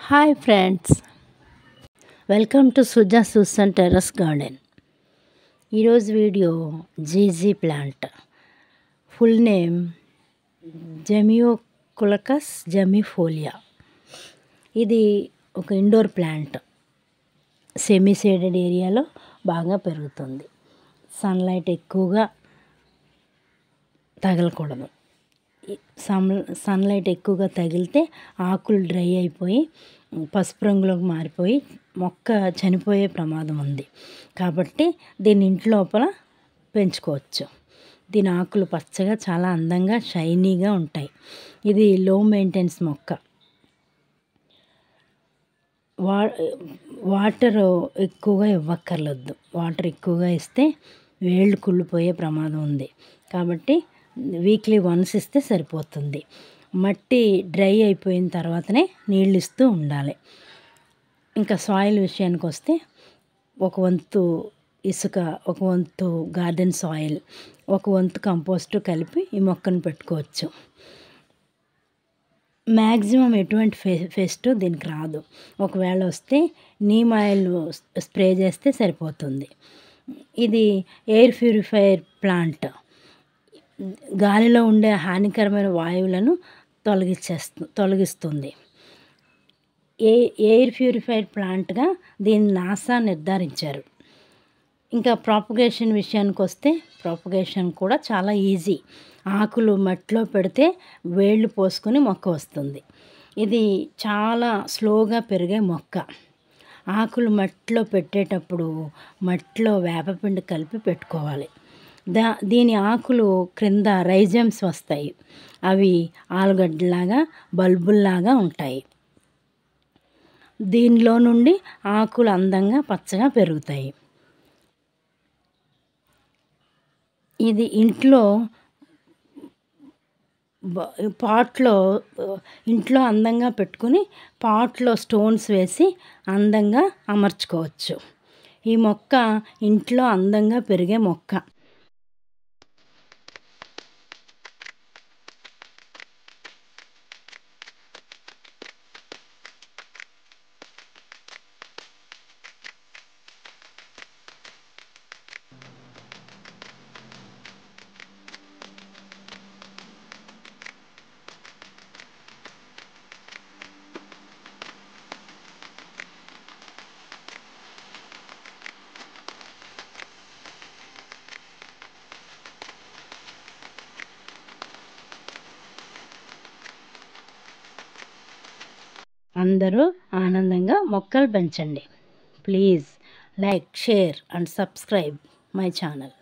Hi friends, welcome to Suja Susan terrace garden. ఈరోజు video జీజీ plant. Full name zamioculcas zamiifolia. ఇది ఒక ఇండోర్ ప్లాంట్. సెమీ షేడెడ్ ఏరియాలో బాగా పెరుగుతుంది. సన్లైట్ ఎక్కువగా తగలకూడదు. సన్లైట్ ఎక్కువగా తగిలితే ఆకులు డ్రై అయిపోయి పసుపు రంగులోకి మారిపోయి మొక్క చనిపోయే ప్రమాదం ఉంది. కాబట్టి దీన్ని ఇంటి లోపల పెంచుకోవచ్చు. దీని ఆకులు పచ్చగా చాలా అందంగా షైనీగా ఉంటాయి. ఇది లో మెయింటెనెన్స్ మొక్క. వాటర్ ఎక్కువగా ఇవ్వక్కర్లేదు. వాటర్ ఎక్కువగా ఇస్తే వేళ్ళు కుళ్ళిపోయే ప్రమాదం ఉంది. కాబట్టి వీక్లీ వన్స్ ఇస్తే సరిపోతుంది. మట్టి డ్రై అయిపోయిన తర్వాతనే నీళ్ళు ఇస్తూ ఉండాలి. ఇంకా సాయిల్ విషయానికి వస్తే ఒక వంతు ఇసుక, ఒక వంతు గార్డెన్ సాయిల్, ఒక వంతు కంపోస్ట్ కలిపి ఈ మొక్కను పెట్టుకోవచ్చు. మ్యాక్సిమం ఎటువంటి ఫెస్ట్ దీనికి రాదు. ఒకవేళ వస్తే నీమ్ ఆయిల్ స్ప్రే చేస్తే సరిపోతుంది. ఇది ఎయిర్ ప్యూరిఫైయర్ ప్లాంట్. గాలిలో ఉండే హానికరమైన వాయువులను తొలగిస్తుంది. ఎయిర్ ప్యూరిఫైడ్ ప్లాంట్గా దీన్ని నాసా నిర్ధారించారు. ఇంకా ప్రాపగేషన్ విషయానికి వస్తే ప్రాపగేషన్ కూడా చాలా ఈజీ. ఆకులు మట్టిలో పెడితే వేళ్ళు పోసుకొని మొక్క వస్తుంది. ఇది చాలా స్లోగా పెరిగే మొక్క. ఆకులు మట్టిలో పెట్టేటప్పుడు మట్టిలో వేపపిండి కలిపి పెట్టుకోవాలి. దీని ఆకులు క్రింద రైజమ్స్ వస్తాయి. అవి ఆలుగడ్డలాగా బల్బుల్లాగా ఉంటాయి. దీనిలో నుండి ఆకులు అందంగా పచ్చగా పెరుగుతాయి. ఇది ఇంట్లో ఇంట్లో అందంగా పెట్టుకుని పాట్లో స్టోన్స్ వేసి అందంగా అమర్చుకోవచ్చు. ఈ మొక్క ఇంట్లో అందంగా పెరిగే మొక్క. అందరూ ఆనందంగా మొక్కలు పెంచండి. Please like, share and subscribe my channel.